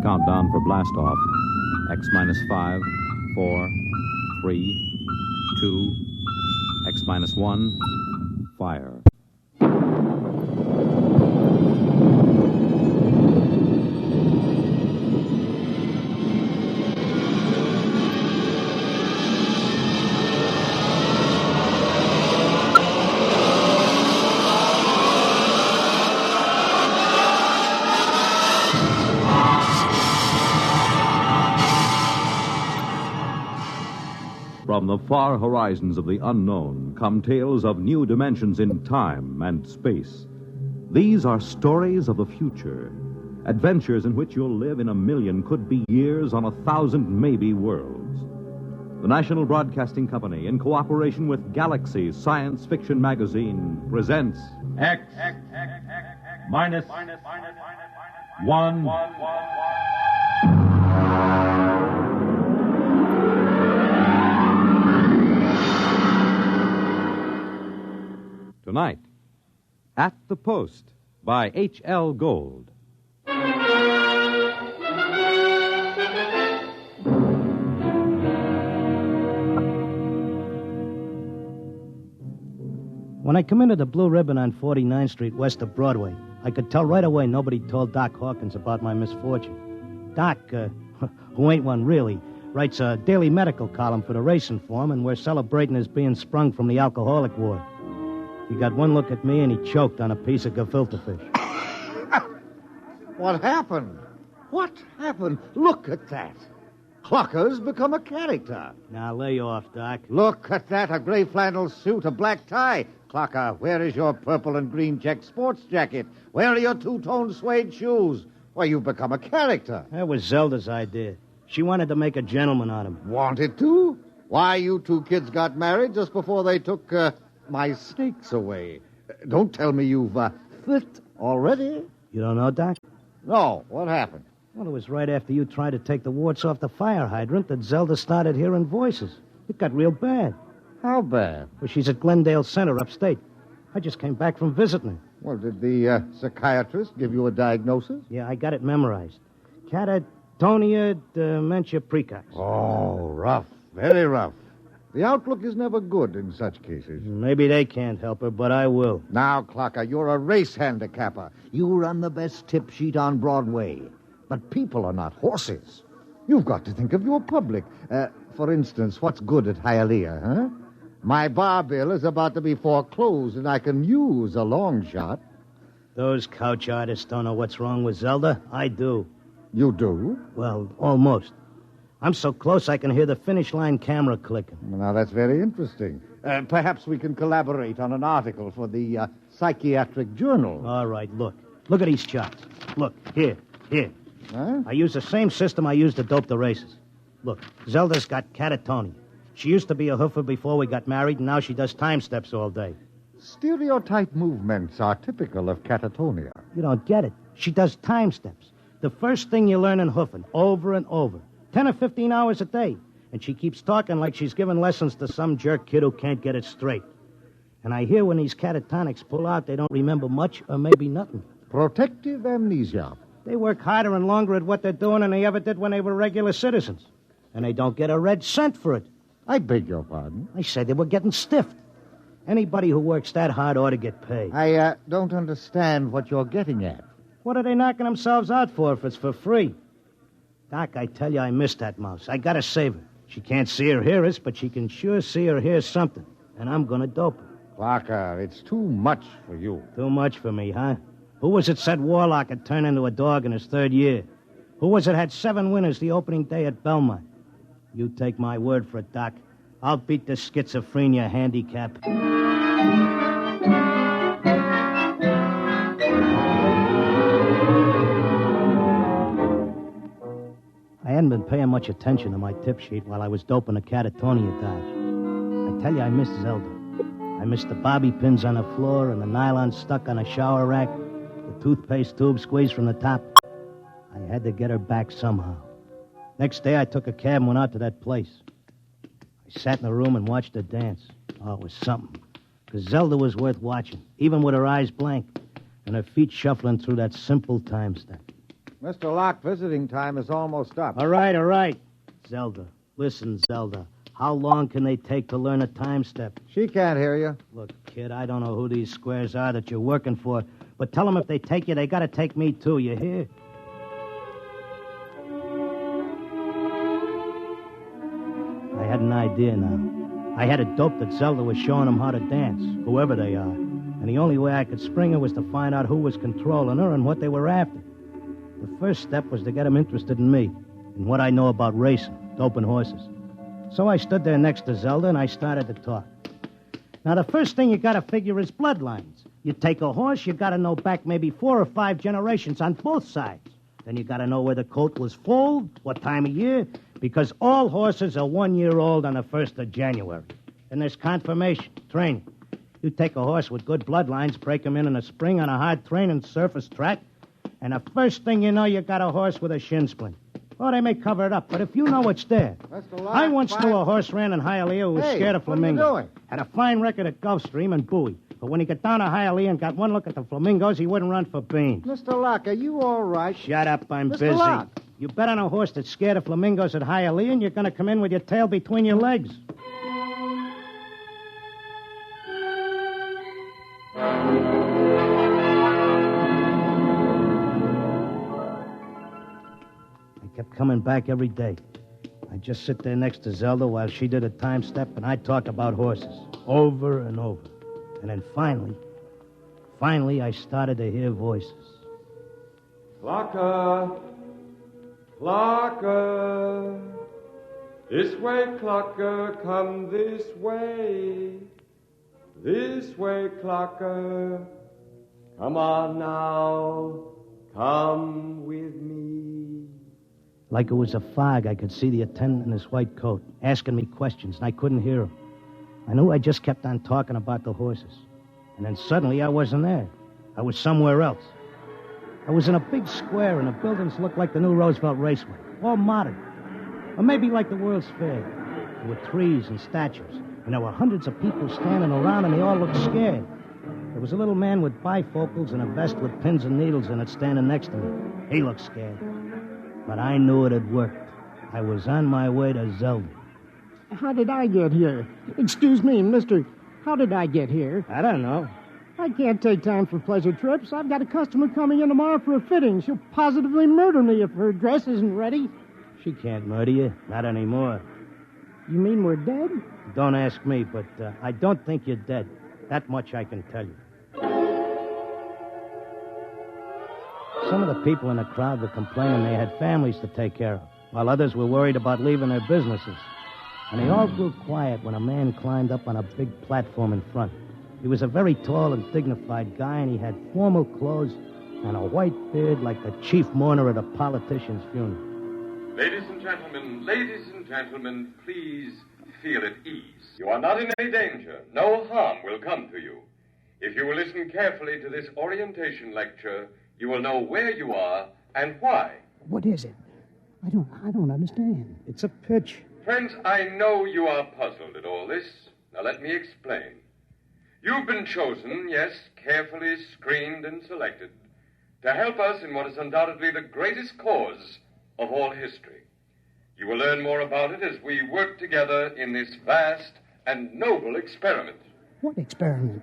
Countdown for blast off. X minus 5, 4, 3, 2, X minus 1, fire. From the far horizons of the unknown come tales of new dimensions in time and space. These are stories of the future, adventures in which you'll live in a million could-be years on 1,000 maybe worlds. The National Broadcasting Company, in cooperation with Galaxy Science Fiction Magazine, presents X minus 1. Tonight, At the Post by H.L. Gold. When I come into the Blue Ribbon on 49th Street west of Broadway, I could tell right away nobody told Doc Hawkins about my misfortune. Doc, who ain't one really, writes a daily medical column for the Racing Form, and we're celebrating his being sprung from the alcoholic ward. He got one look at me, and he choked on a piece of gefilte fish. What happened? What happened? Look at that. Clocker's become a character. Now, lay off, Doc. Look at that, a gray flannel suit, a black tie. Clocker, where is your purple and green check sports jacket? Where are your two-tone suede shoes? Why, you've become a character. That was Zelda's idea. She wanted to make a gentleman out of him. Wanted to? Why, you two kids got married just before they took my snakes away. Don't tell me you've fit already. You don't know, Doc? No, what happened? Well, it was right after you tried to take the warts off the fire hydrant that Zelda started hearing voices. It got real bad. How bad? Well, she's at Glendale Center upstate. I just came back from visiting her. Well, did the psychiatrist give you a diagnosis? Yeah, I got it memorized. Catatonia dementia precox. Oh, rough. Very rough. The outlook is never good in such cases. Maybe they can't help her, but I will. Now, Clocker, you're a race handicapper. You run the best tip sheet on Broadway. But people are not horses. You've got to think of your public. For instance, what's good at Hialeah, huh? My bar bill is about to be foreclosed, and I can use a long shot. Those couch artists don't know what's wrong with Zelda. I do. You do? Well, almost. I'm so close I can hear the finish line camera clicking. Now, that's very interesting. Perhaps we can collaborate on an article for the Psychiatric Journal. All right, look. Look at these charts. Look, here. Huh? I use the same system I used to dope the races. Look, Zelda's got catatonia. She used to be a hoofer before we got married, and now she does time steps all day. Stereotype movements are typical of catatonia. You don't get it. She does time steps. The first thing you learn in hoofing, over and over. 10 or 15 hours a day. And she keeps talking like she's giving lessons to some jerk kid who can't get it straight. And I hear when these catatonics pull out, they don't remember much or maybe nothing. Protective amnesia. They work harder and longer at what they're doing than they ever did when they were regular citizens. And they don't get a red cent for it. I beg your pardon? I said they were getting stiffed. Anybody who works that hard ought to get paid. I don't understand what you're getting at. What are they knocking themselves out for if it's for free? Doc, I tell you, I miss that mouse. I gotta save her. She can't see or hear us, but she can sure see or hear something. And I'm gonna dope her. Clarker, it's too much for you. Too much for me, huh? Who was it said Warlock had turned into a dog in his third year? Who was it had 7 winners the opening day at Belmont? You take my word for it, Doc. I'll beat the schizophrenia handicap. I hadn't been paying much attention to my tip sheet while I was doping a catatonia dodge. I tell you, I miss Zelda. I miss the bobby pins on the floor and the nylon stuck on a shower rack, the toothpaste tube squeezed from the top. I had to get her back somehow. Next day, I took a cab and went out to that place. I sat in the room and watched her dance. Oh, it was something. Because Zelda was worth watching, even with her eyes blank and her feet shuffling through that simple time step. Mr. Locke, visiting time is almost up. All right. Zelda, listen, Zelda. How long can they take to learn a time step? She can't hear you. Look, kid, I don't know who these squares are that you're working for, but tell them if they take you, they gotta take me too, you hear? I had an idea now. I had it doped that Zelda was showing them how to dance, whoever they are. And the only way I could spring her was to find out who was controlling her and what they were after. The first step was to get them interested in me, in what I know about racing, doping horses. So I stood there next to Zelda and I started to talk. Now, the first thing you gotta figure is bloodlines. You take a horse, you gotta know back maybe 4 or 5 generations on both sides. Then you gotta know where the coat was full, what time of year, because all horses are 1 year old on the 1st of January. Then there's confirmation, training. You take a horse with good bloodlines, break him in a spring on a hard training surface track, and the first thing you know, you got a horse with a shin splint. Oh, they may cover it up, but if you know it's there. Mr. Locke, I once knew a horse ran in Hialeah who was scared of flamingos. What are you doing? Had a fine record at Gulfstream and Bowie. But when he got down to Hialeah and got one look at the flamingos, he wouldn't run for beans. Mr. Locke, are you all right? Shut up, I'm Mr. busy. Locke. You bet on a horse that's scared of flamingos at Hialeah, and you're going to come in with your tail between your legs. I kept coming back every day. I'd just sit there next to Zelda while she did a time step, and I'd talk about horses over and over. And then finally, I started to hear voices. Clocker! Clocker! This way, Clocker, come this way. This way, Clocker. Come on now, come with me. Like it was a fog, I could see the attendant in his white coat, asking me questions, and I couldn't hear him. I knew I just kept on talking about the horses. And then suddenly I wasn't there. I was somewhere else. I was in a big square, and the buildings looked like the new Roosevelt Raceway, all modern. Or maybe like the World's Fair. There were trees and statues, and there were hundreds of people standing around, and they all looked scared. There was a little man with bifocals and a vest with pins and needles in it standing next to me. He looked scared. But I knew it had worked. I was on my way to Zelda. How did I get here? Excuse me, mister. How did I get here? I don't know. I can't take time for pleasure trips. I've got a customer coming in tomorrow for a fitting. She'll positively murder me if her dress isn't ready. She can't murder you. Not anymore. You mean we're dead? Don't ask me, but I don't think you're dead. That much I can tell you. Some of the people in the crowd were complaining they had families to take care of, while others were worried about leaving their businesses. And they all grew quiet when a man climbed up on a big platform in front. He was a very tall and dignified guy, and he had formal clothes and a white beard like the chief mourner at a politician's funeral. Ladies and gentlemen, please feel at ease. You are not in any danger. No harm will come to you. If you will listen carefully to this orientation lecture, you will know where you are and why. What is it? I don't understand. It's a pitch. Friends, I know you are puzzled at all this. Now let me explain. You've been chosen, yes, carefully screened and selected, to help us in what is undoubtedly the greatest cause of all history. You will learn more about it as we work together in this vast and noble experiment. What experiment?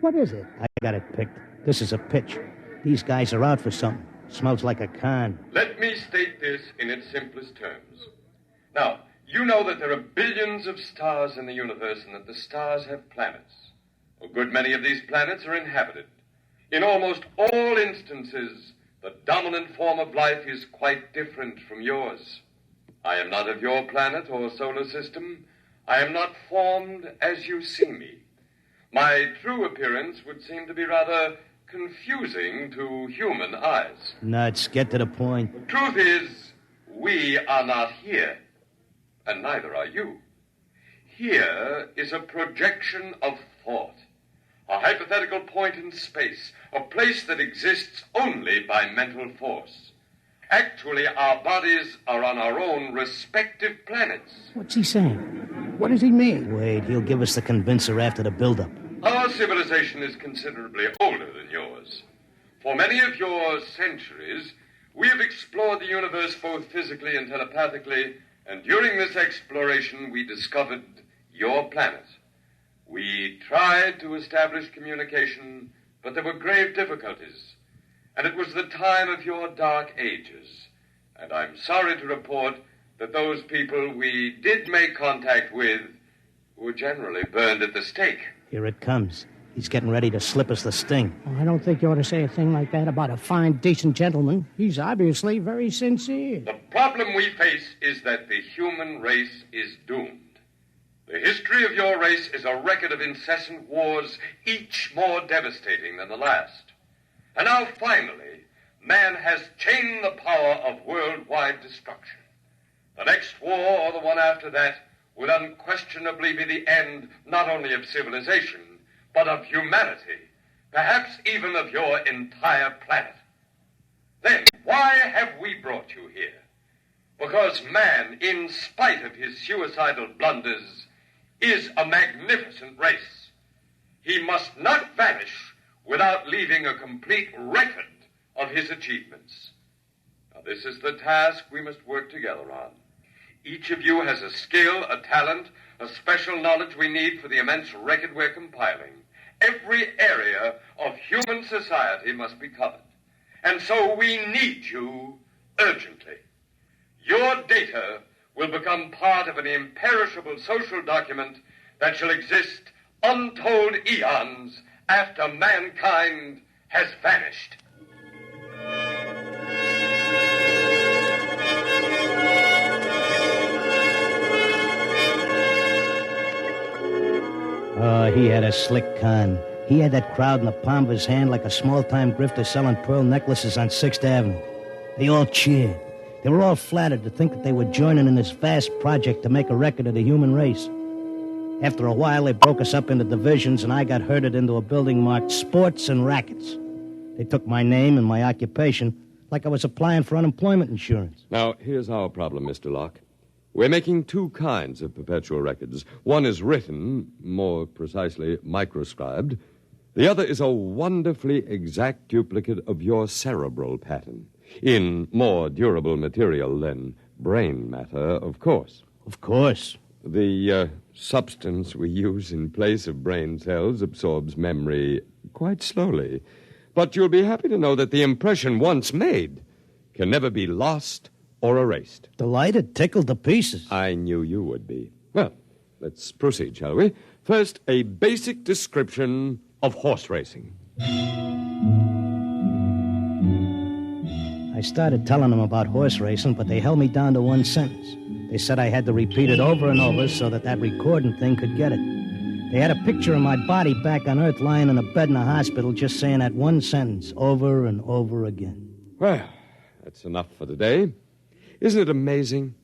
What is it? I got it picked. This is a pitch. These guys are out for something. Smells like a con. Let me state this in its simplest terms. Now, you know that there are billions of stars in the universe and that the stars have planets. A good many of these planets are inhabited. In almost all instances, the dominant form of life is quite different from yours. I am not of your planet or solar system. I am not formed as you see me. My true appearance would seem to be rather confusing to human eyes. Nuts, get to the point. Truth is, we are not here, and neither are you. Here is a projection of thought, a hypothetical point in space, a place that exists only by mental force. Actually, our bodies are on our own respective planets. What's he saying? What does he mean? Wait, he'll give us the convincer after the build-up. Our civilization is considerably older than yours. For many of your centuries, We have explored the universe both physically and telepathically, and during this exploration, we discovered your planet. We tried to establish communication, but there were grave difficulties. And it was the time of your dark ages. And I'm sorry to report that those people we did make contact with were generally burned at the stake. Here it comes. He's getting ready to slip us the sting. Oh, I don't think you ought to say a thing like that about a fine, decent gentleman. He's obviously very sincere. The problem we face is that the human race is doomed. The history of your race is a record of incessant wars, each more devastating than the last. And now, finally, man has chained the power of worldwide destruction. The next war, or the one after that, would unquestionably be the end not only of civilization, but of humanity, perhaps even of your entire planet. Then, why have we brought you here? Because man, in spite of his suicidal blunders, is a magnificent race. He must not vanish without leaving a complete record of his achievements. Now, this is the task we must work together on. Each of you has a skill, a talent, a special knowledge we need for the immense record we're compiling. Every area of human society must be covered. And so we need you urgently. Your data will become part of an imperishable social document that shall exist untold eons after mankind has vanished. Oh, he had a slick con. He had that crowd in the palm of his hand like a small-time grifter selling pearl necklaces on 6th Avenue. They all cheered. They were all flattered to think that they were joining in this vast project to make a record of the human race. After a while, they broke us up into divisions, and I got herded into a building marked Sports and Rackets. They took my name and my occupation like I was applying for unemployment insurance. Now, here's our problem, Mr. Locke. We're making two kinds of perpetual records. One is written, more precisely, microscribed. The other is a wonderfully exact duplicate of your cerebral pattern, in more durable material than brain matter, of course. Of course. The substance we use in place of brain cells absorbs memory quite slowly. But you'll be happy to know that the impression once made can never be lost or erased. Delighted, tickled to pieces. I knew you would be. Well, let's proceed, shall we? First, a basic description of horse racing. I started telling them about horse racing, but they held me down to one sentence. They said I had to repeat it over and over so that recording thing could get it. They had a picture of my body back on Earth lying in a bed in a hospital just saying that one sentence over and over again. Well, that's enough for today. Isn't it amazing?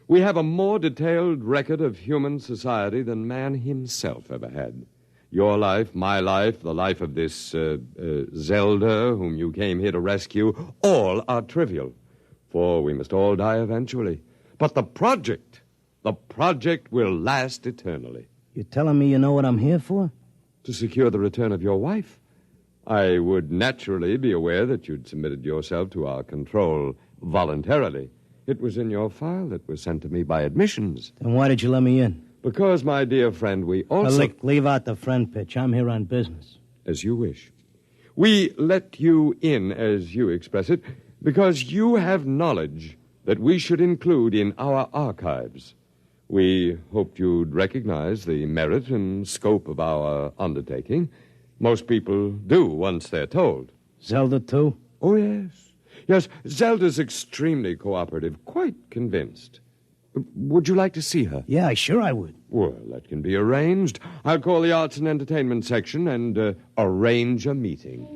We have a more detailed record of human society than man himself ever had. Your life, my life, the life of this Zelda, whom you came here to rescue, all are trivial, for we must all die eventually. But the project will last eternally. You telling me you know what I'm here for? To secure the return of your wife. I would naturally be aware that you'd submitted yourself to our control voluntarily. It was in your file that was sent to me by admissions. Then why did you let me in? Because, my dear friend, we also... Look, leave out the friend pitch. I'm here on business. As you wish. We let you in, as you express it, because you have knowledge that we should include in our archives. We hoped you'd recognize the merit and scope of our undertaking. Most people do once they're told. Zelda, too? Oh, yes. Yes, Zelda's extremely cooperative, quite convinced. Would you like to see her? Yeah, sure I would. Well, that can be arranged. I'll call the Arts and Entertainment section and arrange a meeting.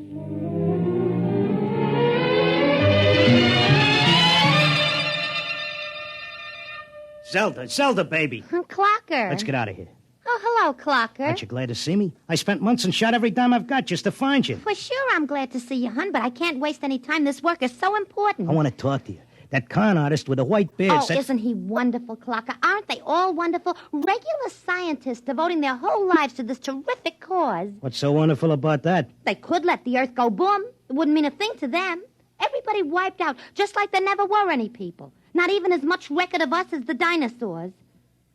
Zelda, baby. Clocker. Let's get out of here. Oh, hello, Clocker. Aren't you glad to see me? I spent months and shot every dime I've got just to find you. For sure I'm glad to see you, hon, but I can't waste any time. This work is so important. I want to talk to you. That con artist with the white beard said... isn't he wonderful, Clocker? Aren't they all wonderful? Regular scientists devoting their whole lives to this terrific cause. What's so wonderful about that? They could let the Earth go boom. It wouldn't mean a thing to them. Everybody wiped out, just like there never were any people. Not even as much record of us as the dinosaurs.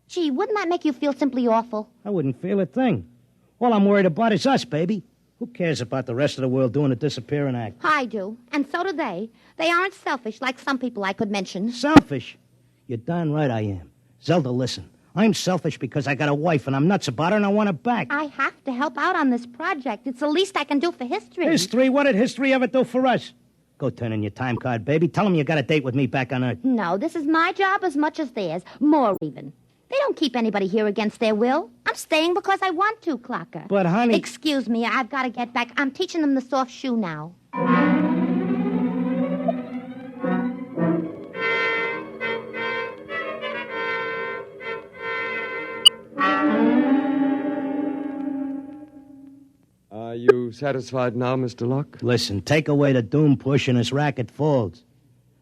Gee, wouldn't that make you feel simply awful? I wouldn't feel a thing. All I'm worried about is us, baby. Who cares about the rest of the world doing a disappearing act? I do, and so do they. They aren't selfish like some people I could mention. Selfish? You're darn right I am. Zelda, listen. I'm selfish because I got a wife and I'm nuts about her and I want her back. I have to help out on this project. It's the least I can do for history. History? What did history ever do for us? Go turn in your time card, baby. Tell them you got a date with me back on Earth. No, this is my job as much as theirs. More even. They don't keep anybody here against their will. I'm staying because I want to, Clocker. But, honey... Excuse me, I've got to get back. I'm teaching them the soft shoe now. Are you satisfied now, Mr. Locke? Listen, take away the doom push and this racket folds.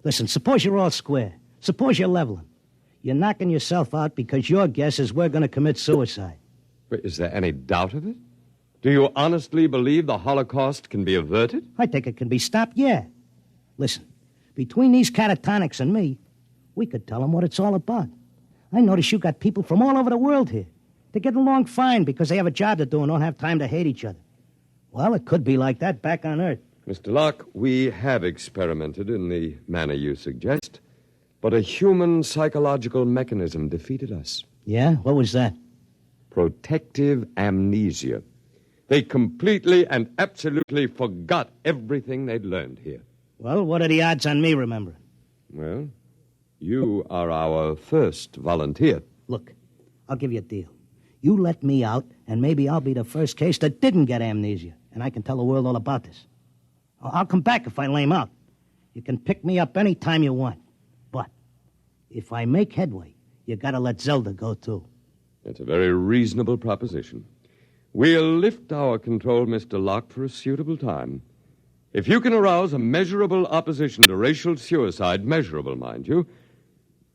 Listen, suppose you're all square. Suppose you're leveling. You're knocking yourself out because your guess is we're going to commit suicide. But is there any doubt of it? Do you honestly believe the Holocaust can be averted? I think it can be stopped, yeah. Listen, between these catatonics and me, we could tell them what it's all about. I notice you got people from all over the world here. They get along fine because they have a job to do and don't have time to hate each other. Well, it could be like that back on Earth. Mr. Locke, we have experimented in the manner you suggest, but a human psychological mechanism defeated us. Yeah? What was that? Protective amnesia. They completely and absolutely forgot everything they'd learned here. Well, what are the odds on me remembering? Well, you are our first volunteer. Look, I'll give you a deal. You let me out, and maybe I'll be the first case that didn't get amnesia, and I can tell the world all about this. I'll come back if I lame out. You can pick me up any time you want. But if I make headway, you gotta let Zelda go, too. That's a very reasonable proposition. We'll lift our control, Mr. Locke, for a suitable time. If you can arouse a measurable opposition to racial suicide, measurable, mind you,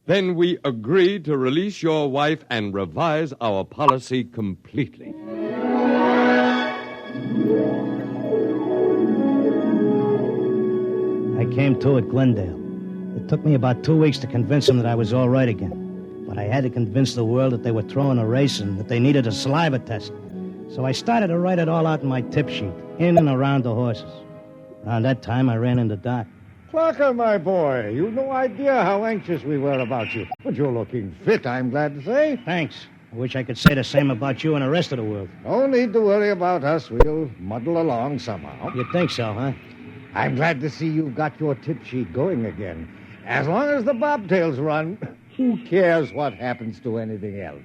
then we agree to release your wife and revise our policy completely. I came to at Glendale. It took me about 2 weeks to convince them that I was all right again. But I had to convince the world that they were throwing a race and that they needed a saliva test. So I started to write it all out in my tip sheet, in and around the horses. Around that time, I ran into Doc. Clocker, my boy, you've no idea how anxious we were about you. But you're looking fit, I'm glad to say. Thanks. I wish I could say the same about you and the rest of the world. No need to worry about us. We'll muddle along somehow. You think so, huh? I'm glad to see you've got your tip sheet going again. As long as the bobtails run, who cares what happens to anything else?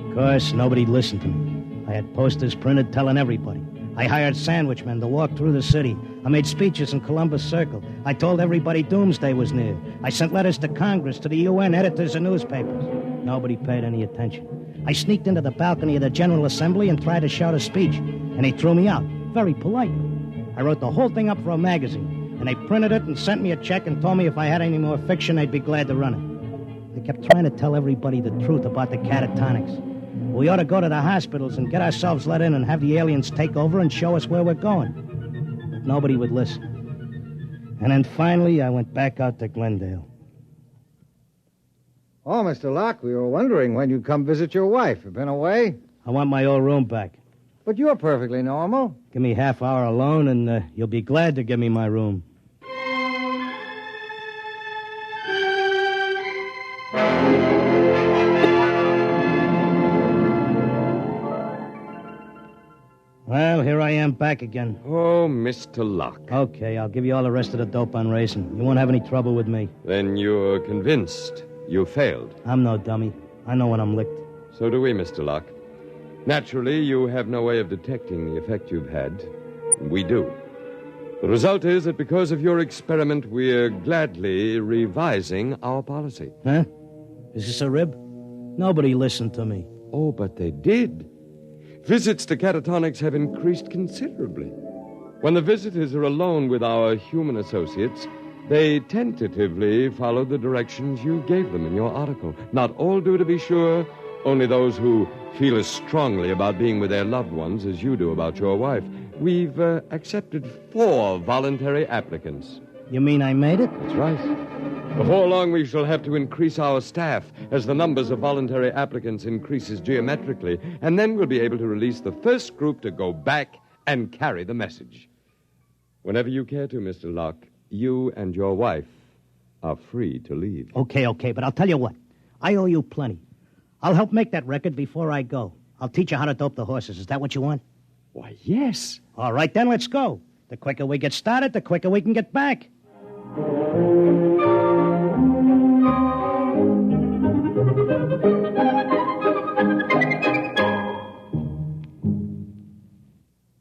Of course, nobody listened to me. I had posters printed telling everybody. I hired sandwich men to walk through the city. I made speeches in Columbus Circle. I told everybody doomsday was near. I sent letters to Congress, to the UN, editors of newspapers. Nobody paid any attention. I sneaked into the balcony of the General Assembly and tried to shout a speech, and they threw me out, very politely. I wrote the whole thing up for a magazine, and they printed it and sent me a check and told me if I had any more fiction, they'd be glad to run it. They kept trying to tell everybody the truth about the catatonics. We ought to go to the hospitals and get ourselves let in and have the aliens take over and show us where we're going. But nobody would listen. And then finally, I went back out to Glendale. Oh, Mr. Locke, we were wondering when you'd come visit your wife. You been away? I want my old room back. But you're perfectly normal. Give me half hour alone, and you'll be glad to give me my room. Well, here I am back again. Oh, Mr. Locke. Okay, I'll give you all the rest of the dope on racing. You won't have any trouble with me. Then you're convinced you failed. I'm no dummy. I know when I'm licked. So do we, Mr. Locke. Naturally, you have no way of detecting the effect you've had. We do. The result is that because of your experiment, we're gladly revising our policy. Huh? Is this a rib? Nobody listened to me. Oh, but they did. Visits to catatonics have increased considerably. When the visitors are alone with our human associates, they tentatively follow the directions you gave them in your article. Not all do, to be sure, Only those who feel as strongly about being with their loved ones as you do about your wife. We've accepted 4 voluntary applicants. You mean I made it? That's right. Before long, we shall have to increase our staff as the numbers of voluntary applicants increases geometrically, and then we'll be able to release the first group to go back and carry the message. Whenever you care to, Mr. Locke, you and your wife are free to leave. Okay, but I'll tell you what. I owe you plenty. I'll help make that record before I go. I'll teach you how to dope the horses. Is that what you want? Why, yes. All right, then let's go. The quicker we get started, the quicker we can get back.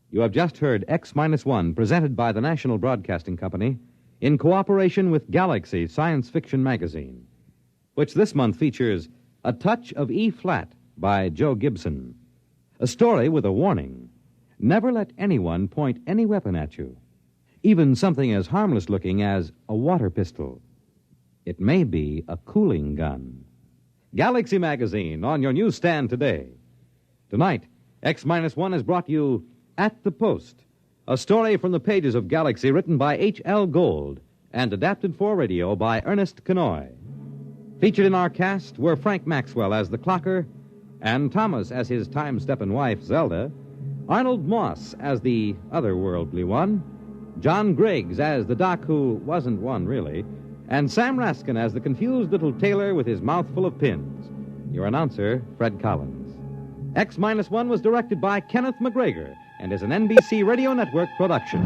You have just heard X-1, presented by the National Broadcasting Company in cooperation with Galaxy Science Fiction Magazine, which this month features A Touch of E-Flat by Joe Gibson, a story with a warning. Never let anyone point any weapon at you, even something as harmless-looking as a water pistol. It may be a cooling gun. Galaxy Magazine on your newsstand today. Tonight, X-1 has brought you At the Post, a story from the pages of Galaxy written by H.L. Gold and adapted for radio by Ernest Kenoy. Featured in our cast were Frank Maxwell as the clocker, and Thomas as his time-stepping wife, Zelda, Arnold Moss as the otherworldly one, John Griggs as the doc who wasn't one, really, and Sam Raskin as the confused little tailor with his mouth full of pins. Your announcer, Fred Collins. X-1 was directed by Kenneth McGregor and is an NBC Radio Network production.